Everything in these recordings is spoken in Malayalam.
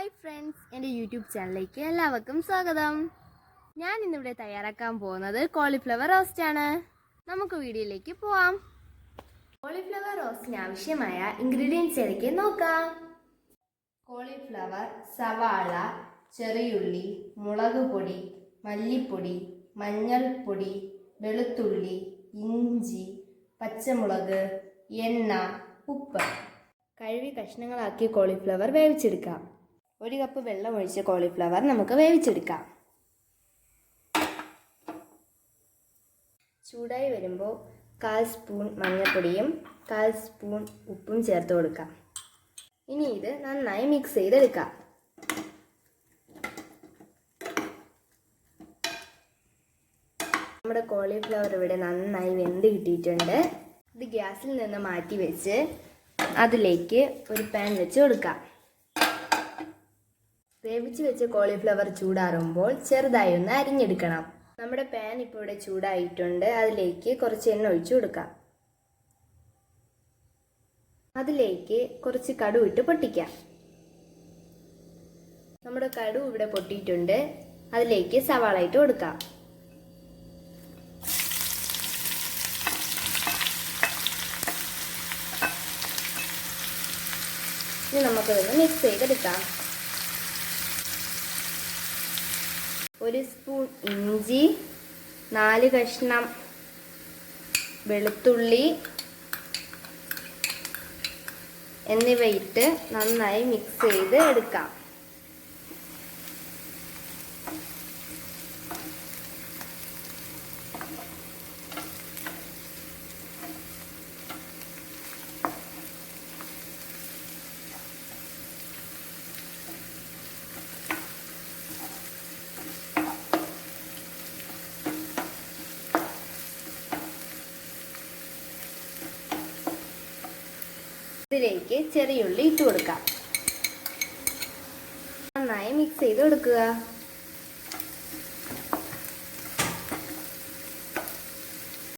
ഹായ് ഫ്രണ്ട്സ്, എൻ്റെ യൂട്യൂബ് ചാനലിലേക്ക് എല്ലാവർക്കും സ്വാഗതം. ഞാൻ ഇന്നിവിടെ തയ്യാറാക്കാൻ പോകുന്നത് കോളിഫ്ലവർ റോസ്റ്റാണ്. നമുക്ക് വീഡിയോയിലേക്ക് പോവാം. കോളിഫ്ലവർ റോസ്റ്റിന് ആവശ്യമായ ഇൻഗ്രീഡിയൻസ് ഏതൊക്കെ നോക്കാം. കോളിഫ്ലവർ, സവാള, ചെറിയുള്ളി, മുളക് പൊടി, മല്ലിപ്പൊടി, മഞ്ഞൾപ്പൊടി, വെളുത്തുള്ളി, ഇഞ്ചി, പച്ചമുളക്, എണ്ണ, ഉപ്പ്. കഴുകി കഷ്ണങ്ങളാക്കി കോളിഫ്ലവർ വേവിച്ചെടുക്കാം. 1 കപ്പ് വെള്ളം ഒഴിച്ച് കോളിഫ്ലവർ നമുക്ക് വേവിച്ചെടുക്കാം. ചൂടായി വരുമ്പോൾ 1/4 സ്പൂൺ മഞ്ഞൾപ്പൊടിയും 1/4 സ്പൂൺ ഉപ്പും ചേർത്ത് കൊടുക്കാം. ഇനി ഇത് നന്നായി മിക്സ് ചെയ്തെടുക്കാം. നമ്മുടെ കോളിഫ്ലവർ ഇവിടെ നന്നായി വെന്ത് കിട്ടിയിട്ടുണ്ട്. ഇത് ഗ്യാസിൽ നിന്ന് മാറ്റി വെച്ച് അതിലേക്ക് ഒരു പാൻ വെച്ച് കൊടുക്കാം. വേവിച്ച് വെച്ച കോളിഫ്ലവർ ചൂടാറുമ്പോൾ ചെറുതായി ഒന്ന് അരിഞ്ഞെടുക്കണം. നമ്മുടെ പാൻ ഇപ്പോൾ ഇവിടെ ചൂടായിട്ടുണ്ട്. അതിലേക്ക് കുറച്ച് എണ്ണ ഒഴിച്ചു കൊടുക്കാം. അതിലേക്ക് കുറച്ച് കടുക് ഇട്ട് പൊട്ടിക്കാം. നമ്മുടെ കടുക് ഇവിടെ പൊട്ടിയിട്ടുണ്ട്. അതിലേക്ക് സവാള ഇട്ട് കൊടുക്കാം. ഇനി നമുക്കതൊന്ന് മിക്സ് ചെയ്തെടുക്കാം. 1 സ്പൂൺ ഇഞ്ചി, 4 കഷ്ണം വെളുത്തുള്ളി എന്നിവയിട്ട് നന്നായി മിക്സ് ചെയ്ത് എടുക്കാം. ഇതിലേക്ക് ചെറിയുള്ളി ഇട്ട് കൊടുക്കാം. നന്നായി മിക്സ് ചെയ്ത് കൊടുക്കുക.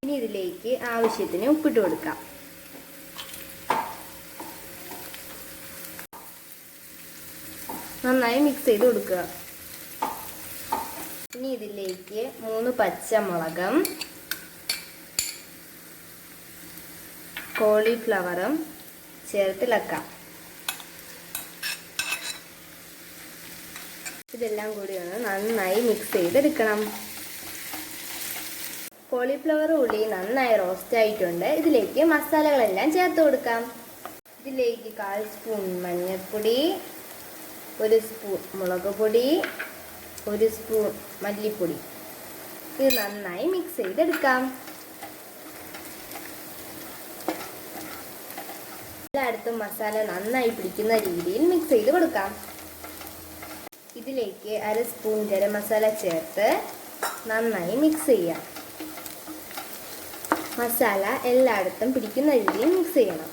ഇനി ഇതിലേക്ക് ആവശ്യത്തിന് ഉപ്പിട്ട് കൊടുക്കാം. നന്നായി മിക്സ് ചെയ്ത് കൊടുക്കുക. ഇനി ഇതിലേക്ക് 3 പച്ചമുളകും കോളിഫ്ലവറും ചേർത്തിളക്കാം. ഇതെല്ലാം കൂടി ഒന്ന് നന്നായി മിക്സ് ചെയ്തെടുക്കണം. കോളിഫ്ലവർ ഉള്ളി നന്നായി റോസ്റ്റ് ആയിട്ടുണ്ട്. ഇതിലേക്ക് മസാലകളെല്ലാം ചേർത്ത് കൊടുക്കാം. ഇതിലേക്ക് 1/4 സ്പൂൺ മഞ്ഞൾപ്പൊടി, 1 സ്പൂൺ മുളക് പൊടി, 1 സ്പൂൺ മല്ലിപ്പൊടി. ഇത് നന്നായി മിക്സ് ചെയ്തെടുക്കാം. എല്ലായിടത്തും മസാല നന്നായി പിടിക്കുന്ന രീതിയിൽ മിക്സ് ചെയ്ത് കൊടുക്കാം. ഇതിലേക്ക് 1/2 സ്പൂൺ ഗരം മസാല ചേർത്ത് നന്നായി മിക്സ് ചെയ്യാം. മസാല എല്ലായിടത്തും പിടിക്കുന്ന രീതിയിൽ മിക്സ് ചെയ്യണം.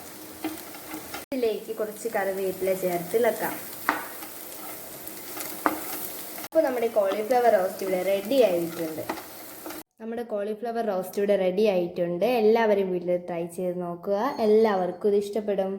ഇതിലേക്ക് കുറച്ച് കറിവേപ്പില ചേർത്ത് ഇളക്കാം. അപ്പോൾ നമ്മുടെ കോളിഫ്ലവർ റോസ്റ്റ് ഇവിടെ റെഡി ആയിട്ടുണ്ട്. എല്ലാവരും വീട്ടിൽ ട്രൈ ചെയ്ത് നോക്കുക. എല്ലാവർക്കും ഇത് ഇഷ്ടപ്പെടും.